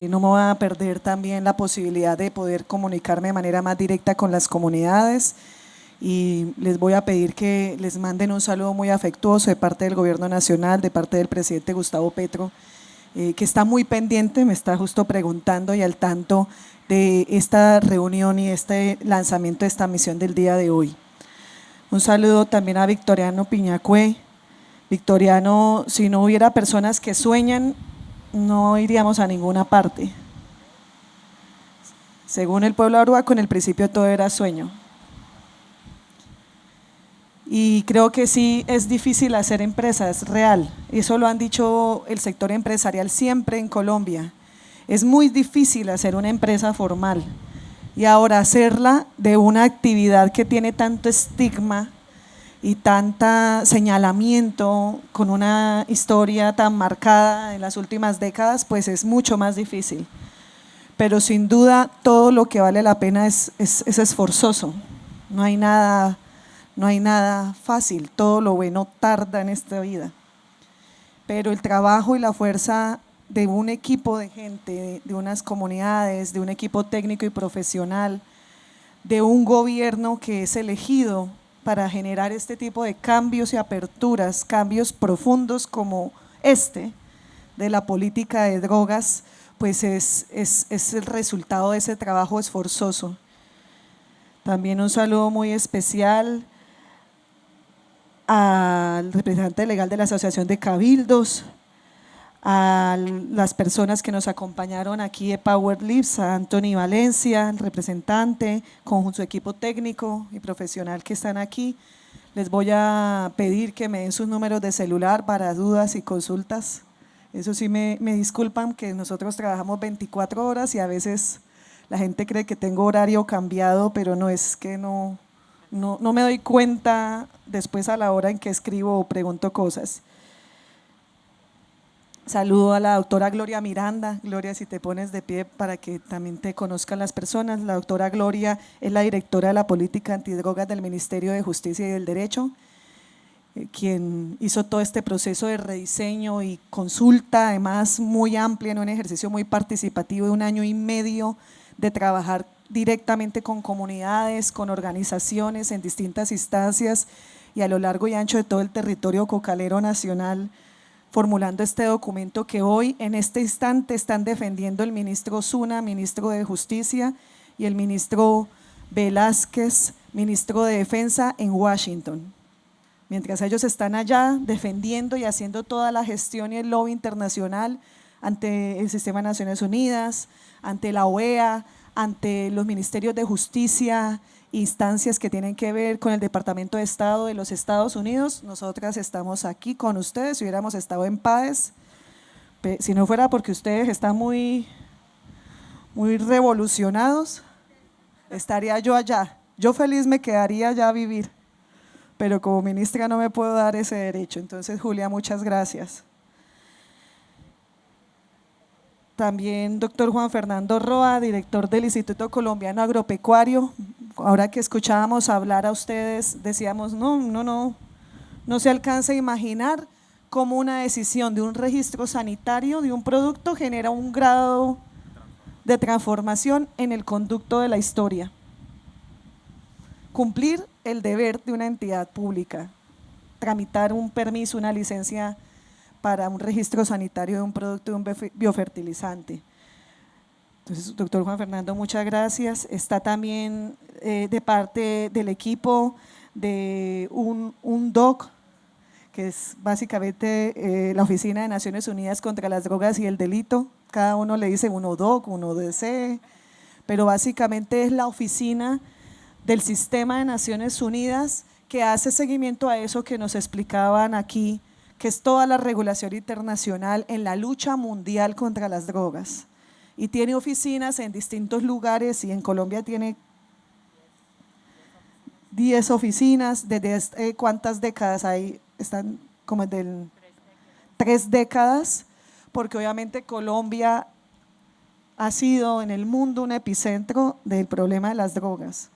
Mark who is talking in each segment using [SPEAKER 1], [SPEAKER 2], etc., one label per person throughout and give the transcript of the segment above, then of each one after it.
[SPEAKER 1] No me voy a perder también la posibilidad de poder comunicarme de manera más directa con las comunidades y les voy a pedir que les manden un saludo muy afectuoso de parte del Gobierno Nacional, de parte del presidente Gustavo Petro, que está muy pendiente, me está justo preguntando y al tanto de esta reunión y este lanzamiento de esta misión del día de hoy. Un saludo también a Victoriano Piñacue. Victoriano, si no hubiera personas que sueñan, no iríamos a ninguna parte. Según el pueblo arhuaco, en el principio todo era sueño. Y creo que sí es difícil hacer empresa, es real. Eso lo han dicho el sector empresarial siempre en Colombia. Es muy difícil hacer una empresa formal. Y ahora hacerla de una actividad que tiene tanto estigma y tanta señalamiento, con una historia tan marcada en las últimas décadas, pues es mucho más difícil. Pero sin duda todo lo que vale la pena es esforzoso. No hay nada fácil, todo lo bueno tarda en esta vida. Pero el trabajo y la fuerza de un equipo de gente, de unas comunidades, de un equipo técnico y profesional, de un gobierno que es elegido para generar este tipo de cambios y aperturas, cambios profundos como este de la política de drogas, pues es el resultado de ese trabajo esforzoso. También un saludo muy especial al representante legal de la Asociación de Cabildos, a las personas que nos acompañaron aquí de Power Lips, a Anthony Valencia, el representante, con su equipo técnico y profesional que están aquí. Les voy a pedir que me den sus números de celular para dudas y consultas. Eso sí, me disculpan que nosotros trabajamos 24 horas y a veces la gente cree que tengo horario cambiado, pero no, es que no me doy cuenta después a la hora en que escribo o pregunto cosas. Saludo a la doctora Gloria Miranda. Gloria, si te pones de pie para que también te conozcan las personas. La doctora Gloria es la directora de la política antidrogas del Ministerio de Justicia y del Derecho, quien hizo todo este proceso de rediseño y consulta, además muy amplia, en un ejercicio muy participativo de 1 año y medio de trabajar directamente con comunidades, con organizaciones en distintas instancias y a lo largo y ancho de todo el territorio cocalero nacional, formulando este documento que hoy en este instante están defendiendo el ministro Osuna, ministro de Justicia, y el ministro Velázquez, ministro de Defensa en Washington. Mientras ellos están allá defendiendo y haciendo toda la gestión y el lobby internacional ante el Sistema de Naciones Unidas, ante la OEA, ante los ministerios de justicia, instancias que tienen que ver con el Departamento de Estado de los Estados Unidos, nosotras estamos aquí con ustedes. Si hubiéramos estado en paz, si no fuera porque ustedes están muy revolucionados, estaría yo allá. Yo feliz me quedaría allá a vivir, pero como ministra no me puedo dar ese derecho. Entonces, Julia, muchas gracias. También doctor Juan Fernando Roa, director del Instituto Colombiano Agropecuario. Ahora que escuchábamos hablar a ustedes, decíamos, no se alcanza a imaginar cómo una decisión de un registro sanitario de un producto genera un grado de transformación en el conducto de la historia. Cumplir el deber de una entidad pública, tramitar un permiso, una licencia para un registro sanitario de un producto de un biofertilizante. Entonces, doctor Juan Fernando, muchas gracias. Está también de parte del equipo de un DOC, que es básicamente la Oficina de Naciones Unidas contra las Drogas y el Delito. Cada uno le dice uno DOC, uno DC, pero básicamente es la oficina del Sistema de Naciones Unidas que hace seguimiento a eso que nos explicaban aquí, que es toda la regulación internacional en la lucha mundial contra las drogas, y tiene oficinas en distintos lugares, y en Colombia tiene 10 oficinas. ¿Desde cuántas décadas hay? Están como desde 3 décadas, porque obviamente Colombia ha sido en el mundo un epicentro del problema de las drogas.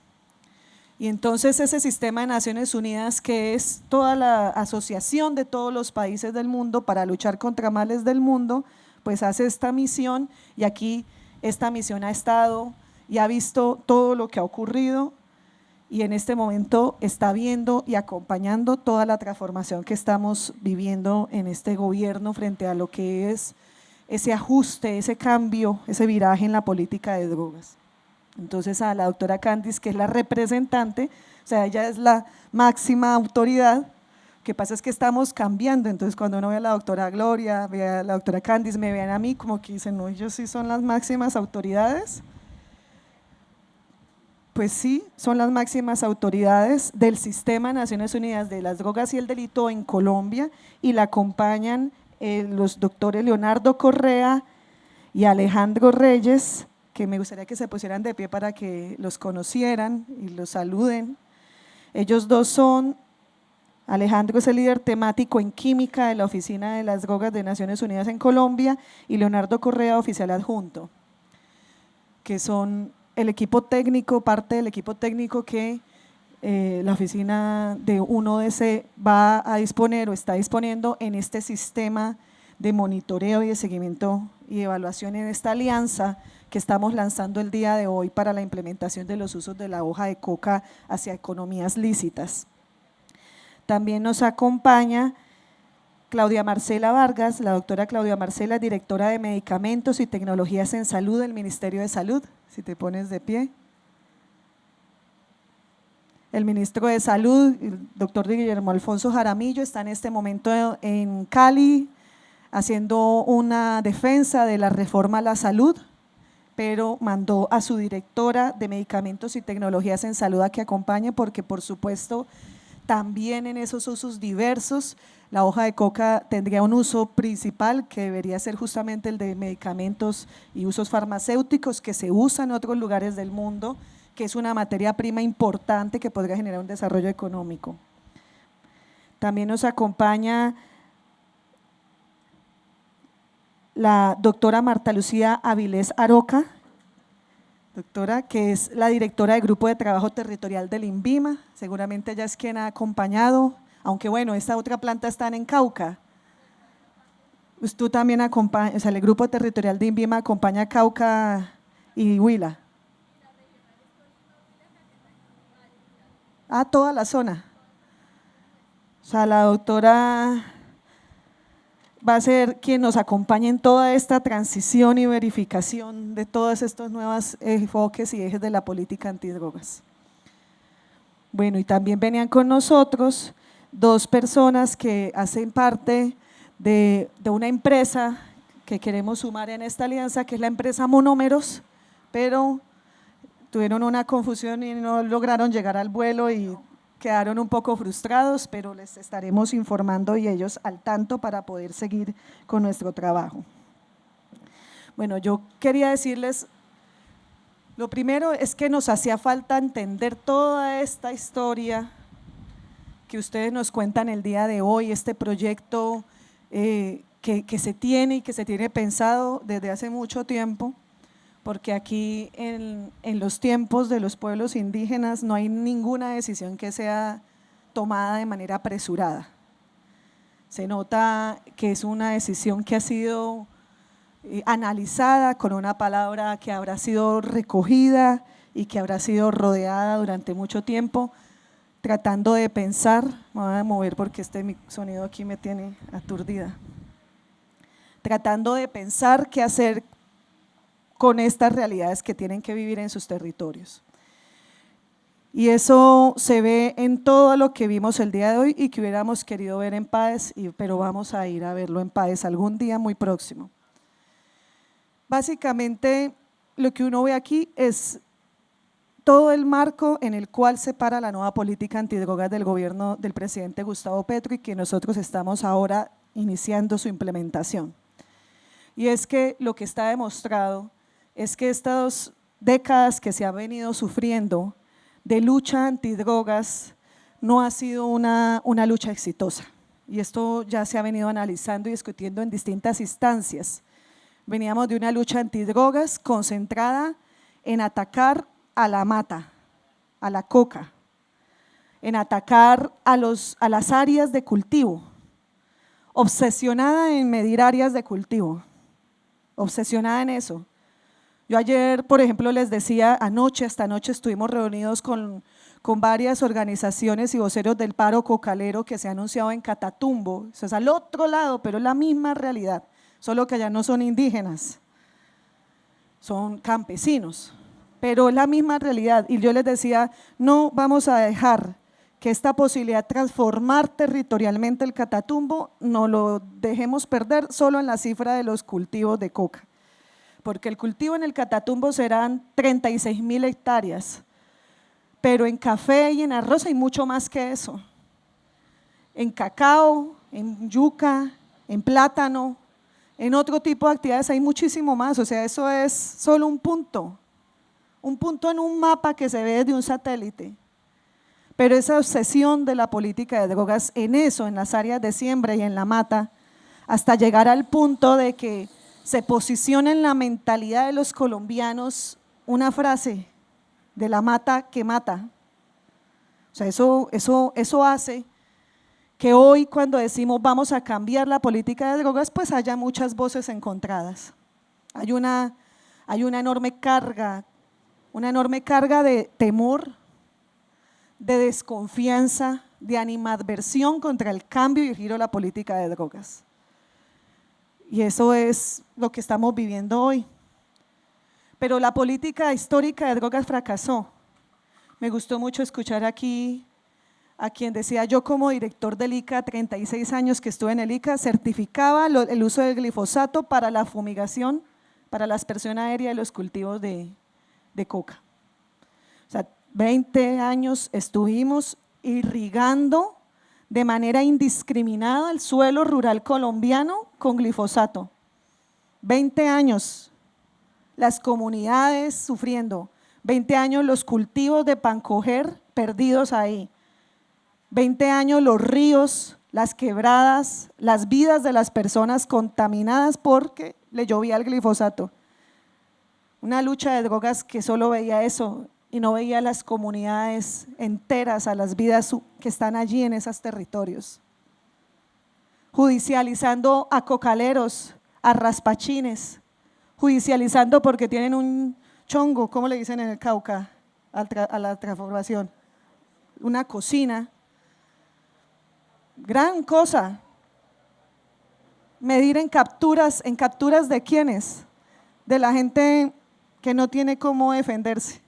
[SPEAKER 1] Y entonces ese Sistema de Naciones Unidas, que es toda la asociación de todos los países del mundo para luchar contra males del mundo, pues hace esta misión y aquí esta misión ha estado y ha visto todo lo que ha ocurrido y en este momento está viendo y acompañando toda la transformación que estamos viviendo en este gobierno frente a lo que es ese ajuste, ese cambio, ese viraje en la política de drogas. Entonces a la doctora Candice, que es la representante, o sea, ella es la máxima autoridad. Lo que pasa es que estamos cambiando, entonces cuando uno ve a la doctora Gloria, ve a la doctora Candice, me ven a mí como que dicen, no, ellos sí son las máximas autoridades. Pues sí, son las máximas autoridades del Sistema de Naciones Unidas de las Drogas y el Delito en Colombia y la acompañan los doctores Leonardo Correa y Alejandro Reyes, que me gustaría que se pusieran de pie para que los conocieran y los saluden. Ellos dos son, Alejandro es el líder temático en química de la Oficina de las Drogas de Naciones Unidas en Colombia y Leonardo Correa, oficial adjunto, que son el equipo técnico, parte del equipo técnico que la oficina de UNODC va a disponer o está disponiendo en este sistema de monitoreo y de seguimiento y evaluación en esta alianza que estamos lanzando el día de hoy para la implementación de los usos de la hoja de coca hacia economías lícitas. También nos acompaña Claudia Marcela Vargas, la doctora Claudia Marcela, directora de Medicamentos y Tecnologías en Salud del Ministerio de Salud, si te pones de pie. El ministro de Salud, el doctor Guillermo Alfonso Jaramillo, está en este momento en Cali haciendo una defensa de la reforma a la salud, pero mandó a su directora de Medicamentos y Tecnologías en Salud a que acompañe porque por supuesto también en esos usos diversos la hoja de coca tendría un uso principal que debería ser justamente el de medicamentos y usos farmacéuticos que se usan en otros lugares del mundo, que es una materia prima importante que podría generar un desarrollo económico. También nos acompaña la doctora Marta Lucía Avilés Aroca, doctora, que es la directora del Grupo de Trabajo Territorial del INVIMA, seguramente ella es quien ha acompañado, aunque bueno, esta otra planta está en Cauca. Usted también acompaña, o sea, el Grupo Territorial de INVIMA acompaña a Cauca y Huila. Toda la zona. O sea, la doctora va a ser quien nos acompañe en toda esta transición y verificación de todos estos nuevos enfoques y ejes de la política antidrogas. Bueno, y también venían con nosotros dos personas que hacen parte de una empresa que queremos sumar en esta alianza, que es la empresa Monómeros, pero tuvieron una confusión y no lograron llegar al vuelo y quedaron un poco frustrados, pero les estaremos informando y ellos al tanto para poder seguir con nuestro trabajo. Bueno, yo quería decirles, lo primero es que nos hacía falta entender toda esta historia que ustedes nos cuentan el día de hoy, este proyecto que se tiene y que se tiene pensado desde hace mucho tiempo, porque aquí en los tiempos de los pueblos indígenas no hay ninguna decisión que sea tomada de manera apresurada. Se nota que es una decisión que ha sido analizada con una palabra que habrá sido recogida y que habrá sido rodeada durante mucho tiempo, tratando de pensar, me voy a mover porque este sonido aquí me tiene aturdida, tratando de pensar qué hacer con estas realidades que tienen que vivir en sus territorios. Y eso se ve en todo lo que vimos el día de hoy y que hubiéramos querido ver en PAES, pero vamos a ir a verlo en PAES algún día muy próximo. Básicamente lo que uno ve aquí es todo el marco en el cual se para la nueva política antidrogas del gobierno del presidente Gustavo Petro y que nosotros estamos ahora iniciando su implementación. Y es que lo que está demostrado es que estas décadas que se ha venido sufriendo de lucha antidrogas no ha sido una lucha exitosa. Y esto ya se ha venido analizando y discutiendo en distintas instancias. Veníamos de una lucha antidrogas concentrada en atacar a la mata, a la coca, en atacar a las áreas de cultivo, obsesionada en medir áreas de cultivo. obsesionada en eso. Yo ayer, por ejemplo, les decía, esta noche estuvimos reunidos con varias organizaciones y voceros del paro cocalero que se ha anunciado en Catatumbo. Eso es al otro lado, pero es la misma realidad, solo que allá no son indígenas, son campesinos, pero es la misma realidad. Y yo les decía, no vamos a dejar que esta posibilidad de transformar territorialmente el Catatumbo no lo dejemos perder solo en la cifra de los cultivos de coca, porque el cultivo en el Catatumbo serán 36.000 hectáreas, pero en café y en arroz hay mucho más que eso, en cacao, en yuca, en plátano, en otro tipo de actividades hay muchísimo más. O sea, eso es solo un punto en un mapa que se ve desde un satélite. Pero esa obsesión de la política de drogas en eso, en las áreas de siembra y en la mata, hasta llegar al punto de que se posiciona en la mentalidad de los colombianos una frase de la mata que mata. O sea, eso hace que hoy cuando decimos vamos a cambiar la política de drogas, pues haya muchas voces encontradas. Hay una enorme carga de temor, de desconfianza, de animadversión contra el cambio y el giro de la política de drogas. Y eso es lo que estamos viviendo hoy. Pero la política histórica de drogas fracasó. Me gustó mucho escuchar aquí a quien decía, yo como director del ICA, 36 años que estuve en el ICA, certificaba el uso del glifosato para la fumigación, para la aspersión aérea de los cultivos de coca. O sea, 20 años estuvimos irrigando de manera indiscriminada el suelo rural colombiano con glifosato. 20 años las comunidades sufriendo, 20 años los cultivos de pancoger perdidos ahí, 20 años los ríos, las quebradas, las vidas de las personas contaminadas porque le llovía el glifosato. Una lucha de drogas que solo veía eso y no veía a las comunidades enteras, a las vidas que están allí en esos territorios. Judicializando a cocaleros, a raspachines, judicializando porque tienen un chongo, ¿cómo le dicen en el Cauca a la transformación? Una cocina. Gran cosa. Medir en capturas ¿de quiénes? De la gente que no tiene cómo defenderse,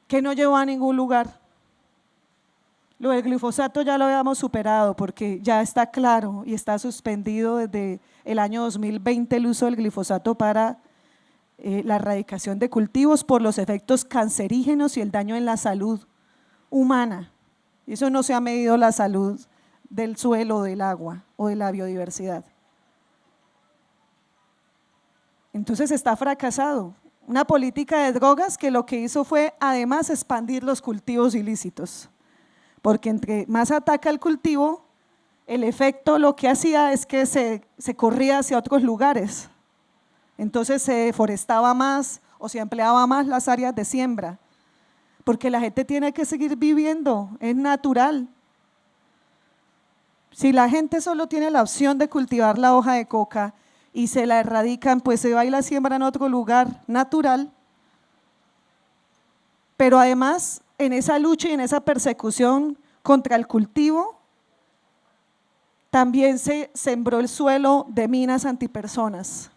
[SPEAKER 1] que no llevó a ningún lugar. Lo del glifosato ya lo habíamos superado porque ya está claro y está suspendido desde el año 2020 el uso del glifosato para la erradicación de cultivos por los efectos cancerígenos y el daño en la salud humana. Eso no se ha medido la salud del suelo, del agua o de la biodiversidad. Entonces está fracasado. Una política de drogas que lo que hizo fue además expandir los cultivos ilícitos, porque entre más ataca el cultivo, el efecto lo que hacía es que se corría hacia otros lugares. Entonces se deforestaba más o se ampliaba más las áreas de siembra, porque la gente tiene que seguir viviendo, es natural. Si la gente solo tiene la opción de cultivar la hoja de coca y se la erradican, pues se va y la siembra en otro lugar natural. Pero además, en esa lucha y en esa persecución contra el cultivo, también se sembró el suelo de minas antipersonas.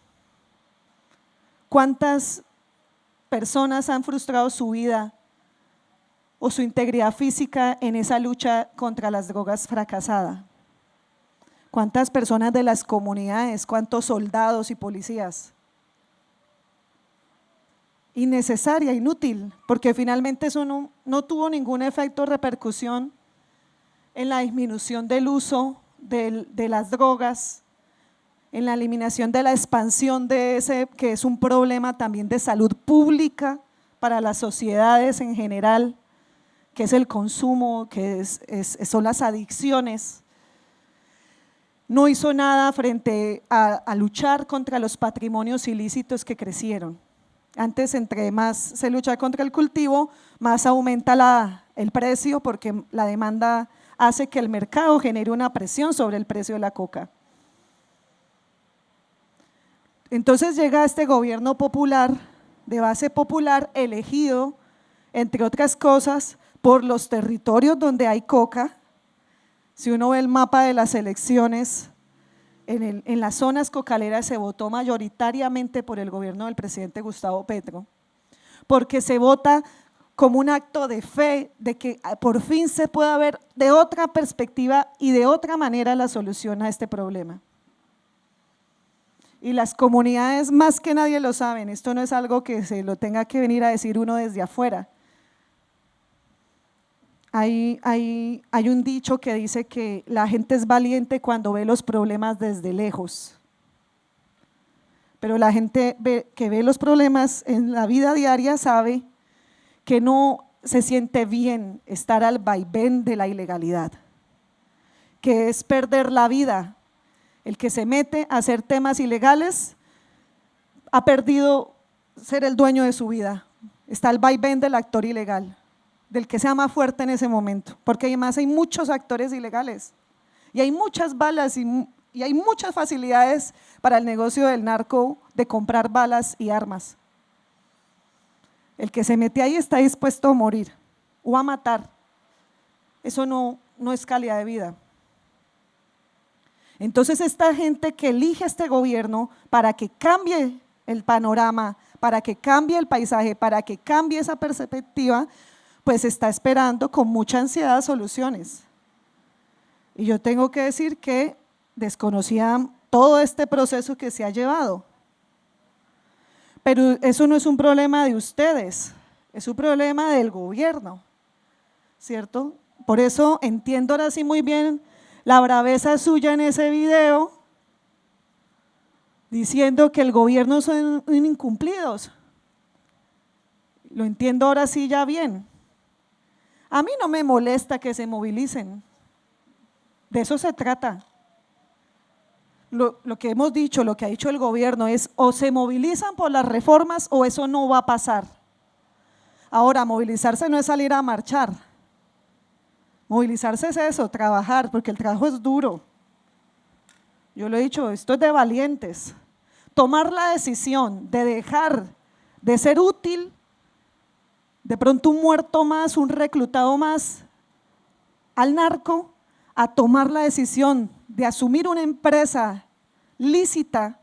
[SPEAKER 1] ¿Cuántas personas han frustrado su vida o su integridad física en esa lucha contra las drogas fracasada? ¿Cuántas personas de las comunidades, cuántos soldados y policías? Innecesaria, inútil, porque finalmente eso no tuvo ningún efecto o repercusión en la disminución del uso de las drogas, en la eliminación de la expansión de ese que es un problema también de salud pública para las sociedades en general, que es el consumo, que son las adicciones. No hizo nada frente a luchar contra los patrimonios ilícitos que crecieron. Antes, entre más se lucha contra el cultivo, más aumenta el precio porque la demanda hace que el mercado genere una presión sobre el precio de la coca. Entonces llega este gobierno popular, de base popular, elegido, entre otras cosas, por los territorios donde hay coca. Si uno ve el mapa de las elecciones, en las zonas cocaleras se votó mayoritariamente por el gobierno del presidente Gustavo Petro, porque se vota como un acto de fe de que por fin se pueda ver de otra perspectiva y de otra manera la solución a este problema. Y las comunidades más que nadie lo saben, esto no es algo que se lo tenga que venir a decir uno desde afuera. Hay un dicho que dice que la gente es valiente cuando ve los problemas desde lejos, pero la gente que ve los problemas en la vida diaria sabe que no se siente bien estar al vaivén de la ilegalidad, que es perder la vida. El que se mete a hacer temas ilegales ha perdido ser el dueño de su vida, está al vaivén del actor ilegal, del que sea más fuerte en ese momento, porque además hay muchos actores ilegales y hay muchas balas y hay muchas facilidades para el negocio del narco de comprar balas y armas. El que se mete ahí está dispuesto a morir o a matar. Eso no es calidad de vida. Entonces esta gente que elige este gobierno para que cambie el panorama, para que cambie el paisaje, para que cambie esa perspectiva, pues está esperando con mucha ansiedad soluciones. Y yo tengo que decir que desconocían todo este proceso que se ha llevado. Pero eso no es un problema de ustedes, es un problema del gobierno, ¿cierto? Por eso entiendo ahora sí muy bien la braveza suya en ese video, diciendo que el gobierno son incumplidos. Lo entiendo ahora sí ya bien. A mí no me molesta que se movilicen, de eso se trata. Lo que hemos dicho, lo que ha dicho el gobierno es o se movilizan por las reformas o eso no va a pasar. Ahora, movilizarse no es salir a marchar, movilizarse es eso, trabajar, porque el trabajo es duro. Yo lo he dicho, esto es de valientes. Tomar la decisión de dejar de ser útil, de pronto un muerto más, un reclutado más al narco, a tomar la decisión de asumir una empresa lícita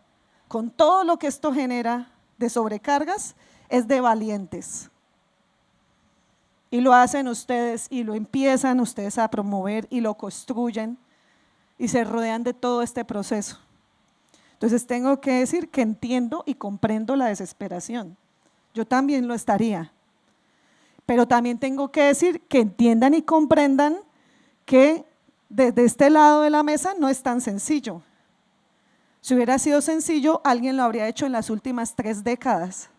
[SPEAKER 1] con todo lo que esto genera de sobrecargas, es de valientes. Y lo hacen ustedes y lo empiezan ustedes a promover y lo construyen y se rodean de todo este proceso. Entonces tengo que decir que entiendo y comprendo la desesperación. Yo también lo estaría. Pero también tengo que decir que entiendan y comprendan que desde este lado de la mesa no es tan sencillo. Si hubiera sido sencillo, alguien lo habría hecho en las últimas 3 décadas.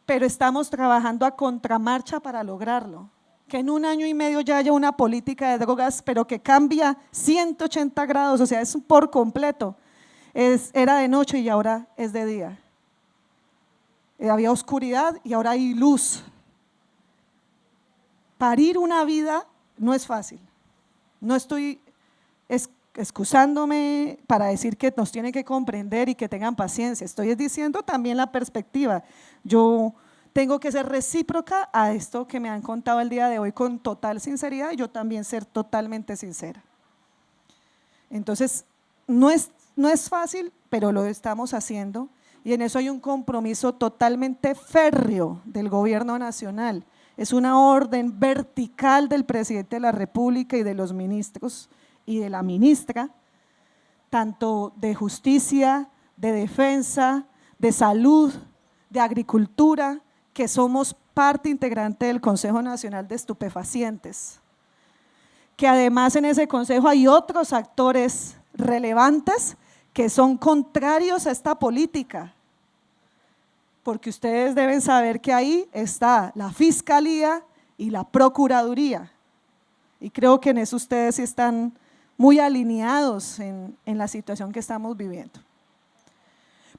[SPEAKER 1] Pero estamos trabajando a contramarcha para lograrlo. Que en 1 año y medio ya haya una política de drogas, pero que cambia 180 grados, o sea, es por completo. Era de noche y ahora es de día. Había oscuridad y ahora hay luz. Parir una vida no es fácil. No estoy excusándome para decir que nos tienen que comprender y que tengan paciencia. Estoy diciendo también la perspectiva. Yo tengo que ser recíproca a esto que me han contado el día de hoy con total sinceridad y yo también ser totalmente sincera. Entonces, no es fácil, pero lo estamos haciendo y en eso hay un compromiso totalmente férreo del gobierno nacional. Es una orden vertical del presidente de la República y de los ministros y de la ministra, tanto de justicia, de defensa, de salud, de agricultura, que somos parte integrante del Consejo Nacional de Estupefacientes, que además en ese consejo hay otros actores relevantes que son contrarios a esta política, porque ustedes deben saber que ahí está la Fiscalía y la Procuraduría, y creo que en eso ustedes sí están muy alineados en la situación que estamos viviendo.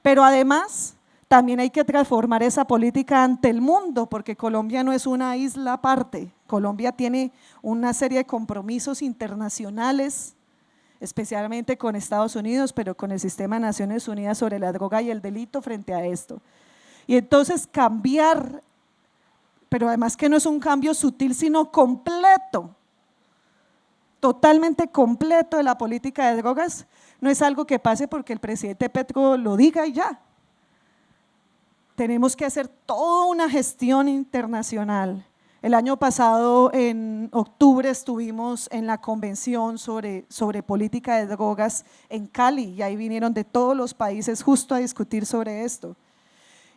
[SPEAKER 1] Pero además, también hay que transformar esa política ante el mundo, porque Colombia no es una isla aparte, Colombia tiene una serie de compromisos internacionales, especialmente con Estados Unidos, pero con el sistema de Naciones Unidas sobre la droga y el delito frente a esto. Y entonces cambiar, pero además que no es un cambio sutil, sino completo, totalmente completo de la política de drogas, no es algo que pase porque el presidente Petro lo diga y ya. Tenemos que hacer toda una gestión internacional. El año pasado, en octubre, estuvimos en la convención sobre política de drogas en Cali y ahí vinieron de todos los países justo a discutir sobre esto.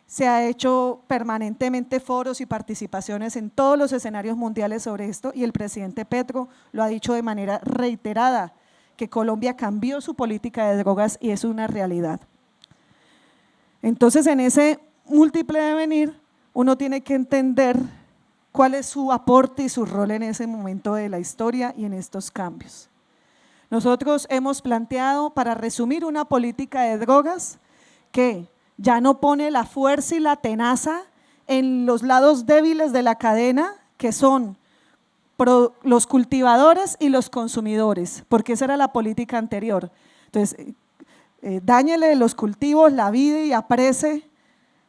[SPEAKER 1] Se ha hecho permanentemente foros y participaciones en todos los escenarios mundiales sobre esto y el presidente Petro lo ha dicho de manera reiterada, que Colombia cambió su política de drogas y es una realidad. Entonces, en ese múltiple devenir, uno tiene que entender cuál es su aporte y su rol en ese momento de la historia y en estos cambios. Nosotros hemos planteado, para resumir, una política de drogas que ya no pone la fuerza y la tenaza en los lados débiles de la cadena, que son los cultivadores y los consumidores, porque esa era la política anterior. Entonces, dáñele los cultivos, la vida y aprese,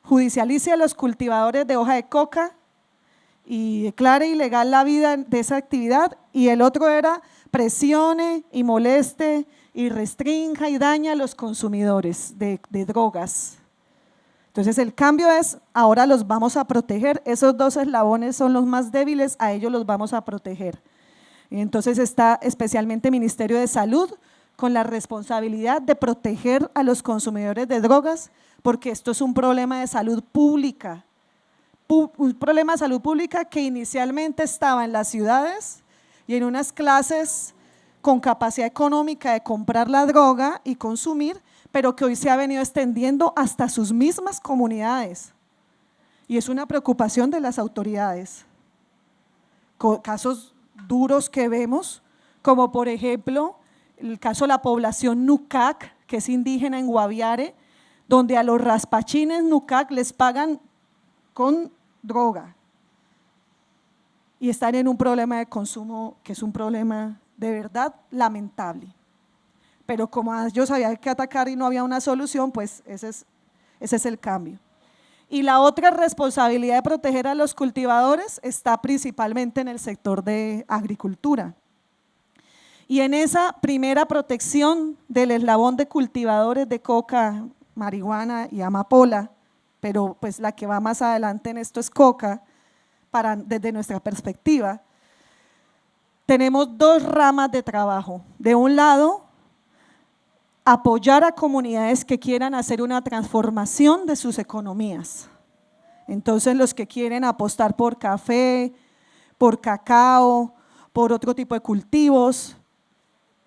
[SPEAKER 1] judicialice a los cultivadores de hoja de coca y declare ilegal la vida de esa actividad, y el otro era presione y moleste y restrinja y daña a los consumidores de drogas. Entonces el cambio es, ahora los vamos a proteger, esos dos eslabones son los más débiles, a ellos los vamos a proteger. Y entonces está especialmente el Ministerio de Salud con la responsabilidad de proteger a los consumidores de drogas, porque esto es un problema de salud pública, un problema de salud pública que inicialmente estaba en las ciudades y en unas clases con capacidad económica de comprar la droga y consumir, pero que hoy se ha venido extendiendo hasta sus mismas comunidades. Y es una preocupación de las autoridades. Casos duros que vemos, como por ejemplo el caso de la población Nucac, que es indígena en Guaviare, donde a los raspachines Nucac les pagan con droga y están en un problema de consumo que es un problema de verdad lamentable. Pero como ellos había que atacar y no había una solución, pues ese es el cambio. Y la otra responsabilidad de proteger a los cultivadores está principalmente en el sector de agricultura. Y en esa primera protección del eslabón de cultivadores de coca, marihuana y amapola, pero pues la que va más adelante en esto es coca, desde nuestra perspectiva, tenemos dos ramas de trabajo. De un lado, apoyar a comunidades que quieran hacer una transformación de sus economías. Entonces, los que quieren apostar por café, por cacao, por otro tipo de cultivos,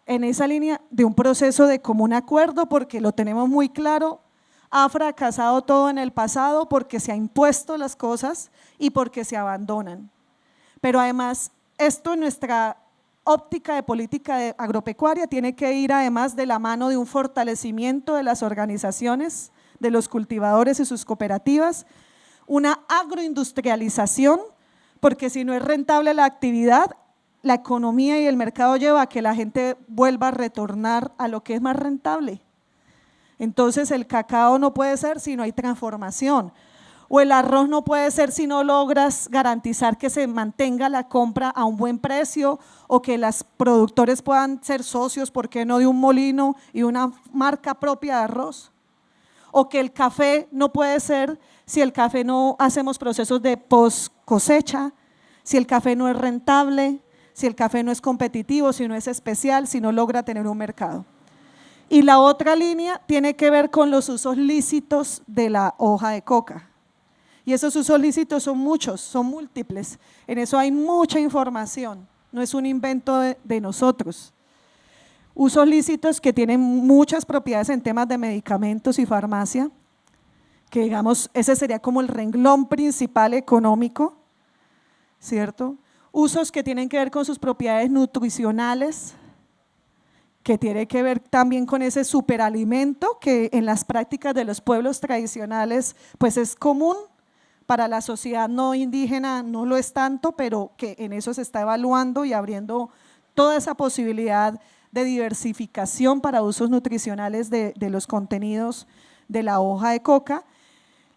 [SPEAKER 1] en esa línea de un proceso de común acuerdo, porque lo tenemos muy claro, ha fracasado todo en el pasado porque se ha impuesto las cosas y porque se abandonan. Pero además, esto en nuestra óptica de política agropecuaria tiene que ir además de la mano de un fortalecimiento de las organizaciones, de los cultivadores y sus cooperativas, una agroindustrialización, porque si no es rentable la actividad, la economía y el mercado lleva a que la gente vuelva a retornar a lo que es más rentable. Entonces el cacao no puede ser si no hay transformación, o el arroz no puede ser si no logras garantizar que se mantenga la compra a un buen precio, o que los productores puedan ser socios, ¿por qué no?, de un molino y una marca propia de arroz. O que el café no puede ser si el café no hacemos procesos de post cosecha, si el café no es rentable, si el café no es competitivo, si no es especial, si no logra tener un mercado. Y la otra línea tiene que ver con los usos lícitos de la hoja de coca. Y esos usos lícitos son muchos, son múltiples. En eso hay mucha información, no es un invento de nosotros. Usos lícitos que tienen muchas propiedades en temas de medicamentos y farmacia, que digamos, ese sería como el renglón principal económico, ¿cierto? Usos que tienen que ver con sus propiedades nutricionales, que tiene que ver también con ese superalimento que en las prácticas de los pueblos tradicionales pues es común, para la sociedad no indígena no lo es tanto, pero que en eso se está evaluando y abriendo toda esa posibilidad de diversificación para usos nutricionales de los contenidos de la hoja de coca,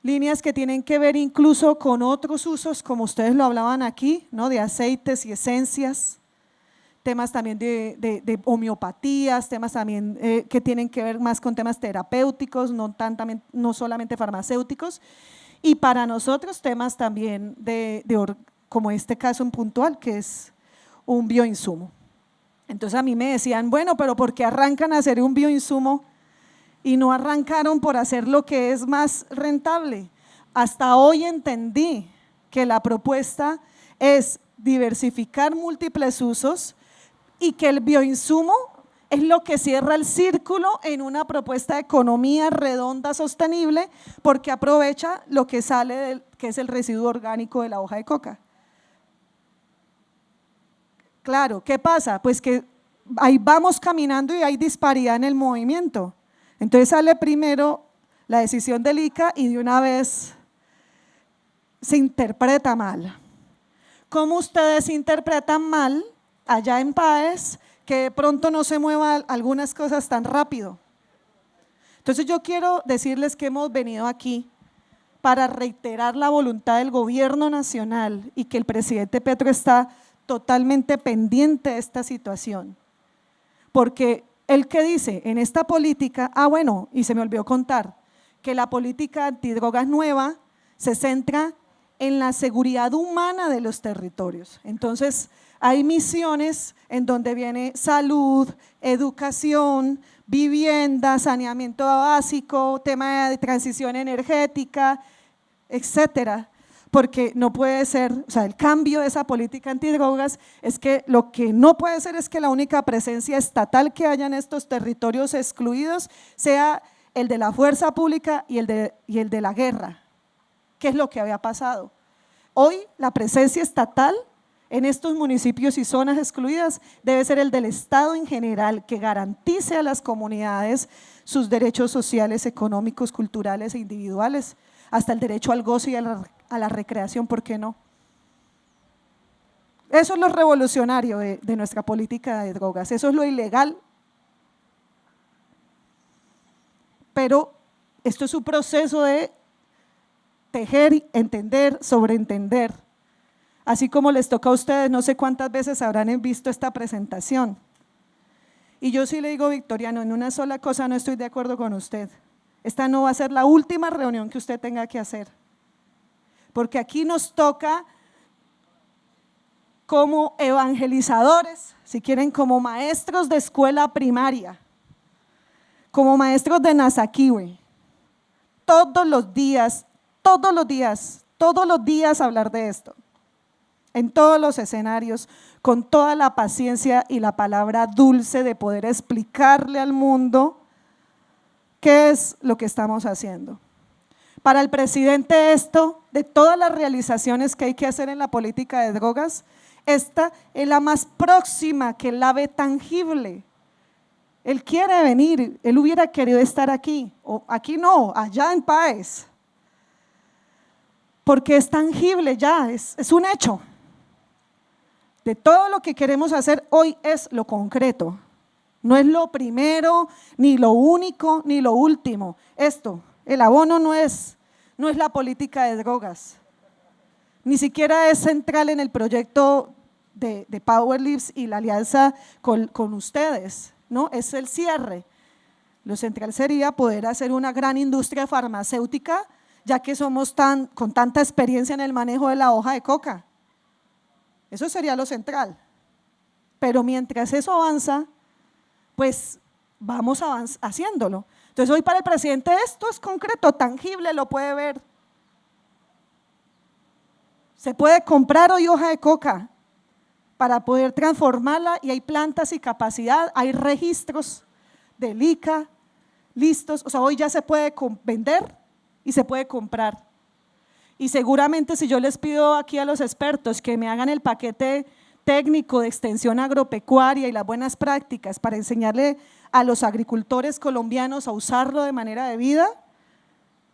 [SPEAKER 1] líneas que tienen que ver incluso con otros usos, como ustedes lo hablaban aquí, ¿no? De aceites y esencias, temas también de homeopatías, temas también que tienen que ver más con temas terapéuticos, no solamente farmacéuticos, y para nosotros temas también como este caso en puntual, que es un bioinsumo. Entonces a mí me decían, bueno, pero ¿por qué arrancan a hacer un bioinsumo y no arrancaron por hacer lo que es más rentable? Hasta hoy entendí que la propuesta es diversificar múltiples usos y que el bioinsumo es lo que cierra el círculo en una propuesta de economía redonda sostenible, porque aprovecha lo que sale, que es el residuo orgánico de la hoja de coca. Claro, ¿qué pasa? Pues que ahí vamos caminando y hay disparidad en el movimiento. Entonces sale primero la decisión del ICA y de una vez se interpreta mal. ¿Cómo ustedes interpretan mal allá en PAES que de pronto no se muevan algunas cosas tan rápido? Entonces yo quiero decirles que hemos venido aquí para reiterar la voluntad del gobierno nacional y que el presidente Petro está totalmente pendiente de esta situación, porque él que dice en esta política, bueno, y se me olvidó contar, que la política antidrogas nueva se centra en la seguridad humana de los territorios. Entonces hay misiones en donde viene salud, educación, vivienda, saneamiento básico, tema de transición energética, etcétera. Porque no puede ser, o sea, el cambio de esa política antidrogas es que lo que no puede ser es que la única presencia estatal que haya en estos territorios excluidos sea el de la fuerza pública y el de la guerra, que es lo que había pasado. Hoy la presencia estatal en estos municipios y zonas excluidas debe ser el del Estado en general, que garantice a las comunidades sus derechos sociales, económicos, culturales e individuales, hasta el derecho al gozo y a la recreación, ¿por qué no? Eso es lo revolucionario de nuestra política de drogas, eso es lo ilegal, pero esto es un proceso de tejer, entender, sobreentender, así como les toca a ustedes, no sé cuántas veces habrán visto esta presentación, y yo sí le digo, Victoriano, en una sola cosa no estoy de acuerdo con usted, esta no va a ser la última reunión que usted tenga que hacer, porque aquí nos toca como evangelizadores, si quieren, como maestros de escuela primaria, como maestros de Nasakiwe, todos los días hablar de esto, en todos los escenarios, con toda la paciencia y la palabra dulce de poder explicarle al mundo qué es lo que estamos haciendo. Para el presidente esto, de todas las realizaciones que hay que hacer en la política de drogas, esta es la más próxima que él la ve tangible. Él quiere venir, él hubiera querido estar aquí, o aquí no, allá en PAES, porque es tangible ya, es un hecho. De todo lo que queremos hacer hoy es lo concreto, no es lo primero, ni lo único, ni lo último. Esto, el abono no es la política de drogas, ni siquiera es central en el proyecto de Power Lips y la alianza con ustedes, ¿no? Es el cierre. Lo central sería poder hacer una gran industria farmacéutica, ya que somos con tanta experiencia en el manejo de la hoja de coca. Eso sería lo central. Pero mientras eso avanza, pues vamos haciéndolo. Entonces hoy para el presidente esto es concreto, tangible, lo puede ver. Se puede comprar hoy hoja de coca para poder transformarla y hay plantas y capacidad, hay registros del ICA listos, o sea, hoy ya se puede vender y se puede comprar. Y seguramente si yo les pido aquí a los expertos que me hagan el paquete técnico de extensión agropecuaria y las buenas prácticas para enseñarle a los agricultores colombianos a usarlo de manera debida,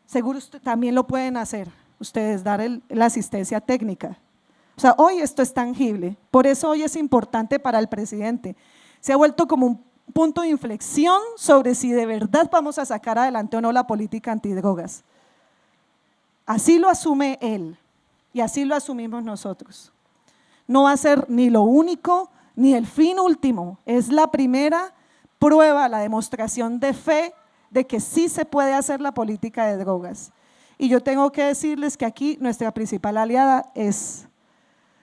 [SPEAKER 1] seguro también lo pueden hacer, ustedes dar la asistencia técnica. O sea, hoy esto es tangible, por eso hoy es importante para el presidente. Se ha vuelto como punto de inflexión sobre si de verdad vamos a sacar adelante o no la política antidrogas. Así lo asume él y así lo asumimos nosotros. No va a ser ni lo único ni el fin último, es la primera prueba, la demostración de fe de que sí se puede hacer la política de drogas. Y yo tengo que decirles que aquí nuestra principal aliada es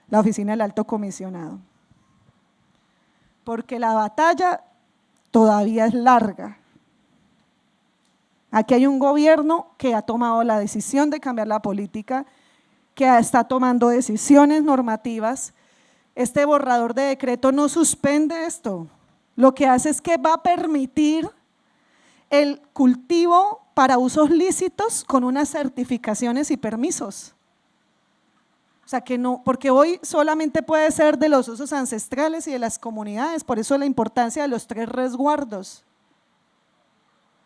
[SPEAKER 1] la Oficina del Alto Comisionado, porque la batalla todavía es larga. Aquí hay un gobierno que ha tomado la decisión de cambiar la política, que está tomando decisiones normativas. Este borrador de decreto no suspende esto, lo que hace es que va a permitir el cultivo para usos lícitos con unas certificaciones y permisos. O sea que no, porque hoy solamente puede ser de los usos ancestrales y de las comunidades, por eso la importancia de los 3 resguardos.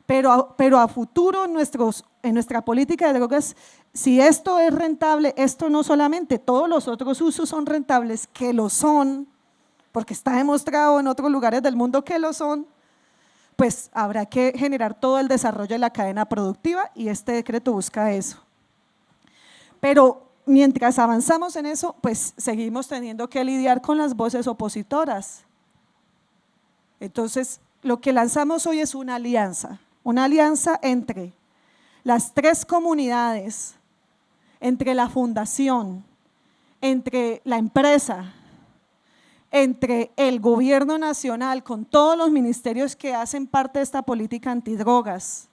[SPEAKER 1] Pero a futuro en nuestra política de drogas, si esto es rentable, esto no solamente, todos los otros usos son rentables, que lo son, porque está demostrado en otros lugares del mundo que lo son, pues habrá que generar todo el desarrollo de la cadena productiva y este decreto busca eso. Pero mientras avanzamos en eso, pues seguimos teniendo que lidiar con las voces opositoras. Entonces, lo que lanzamos hoy es una alianza entre las 3 comunidades, entre la fundación, entre la empresa, entre el gobierno nacional con todos los ministerios que hacen parte de esta política antidrogas,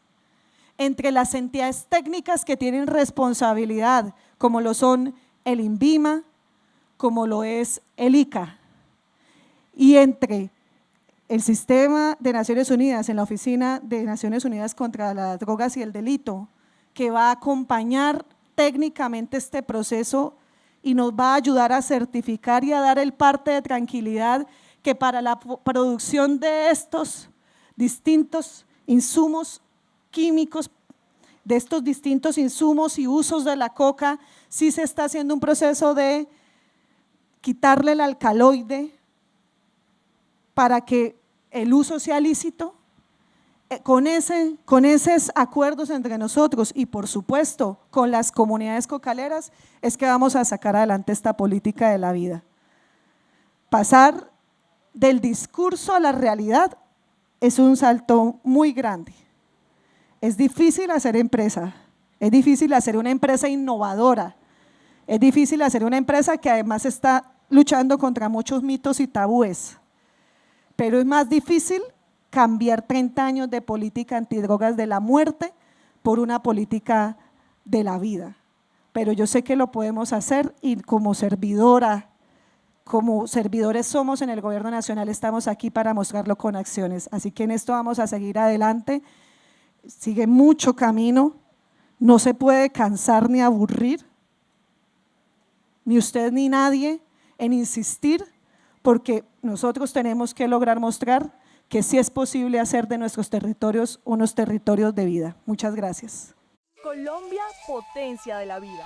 [SPEAKER 1] entre las entidades técnicas que tienen responsabilidad, como lo son el INVIMA, como lo es el ICA, y entre el sistema de Naciones Unidas, en la Oficina de Naciones Unidas contra las Drogas y el Delito, que va a acompañar técnicamente este proceso y nos va a ayudar a certificar y a dar el parte de tranquilidad que para la producción de estos distintos insumos químicos, de estos distintos insumos y usos de la coca, sí se está haciendo un proceso de quitarle el alcaloide para que el uso sea lícito. Con esos acuerdos entre nosotros y por supuesto con las comunidades cocaleras es que vamos a sacar adelante esta política de la vida. Pasar del discurso a la realidad es un salto muy grande. Es difícil hacer empresa, es difícil hacer una empresa innovadora, es difícil hacer una empresa que además está luchando contra muchos mitos y tabúes, pero es más difícil cambiar 30 años de política antidrogas de la muerte por una política de la vida. Pero yo sé que lo podemos hacer y como servidores somos en el Gobierno Nacional, estamos aquí para mostrarlo con acciones. Así que en esto vamos a seguir adelante, sigue mucho camino, no se puede cansar ni aburrir, ni usted ni nadie, en insistir, porque nosotros tenemos que lograr mostrar que sí es posible hacer de nuestros territorios unos territorios de vida. Muchas gracias.
[SPEAKER 2] Colombia, potencia de la vida.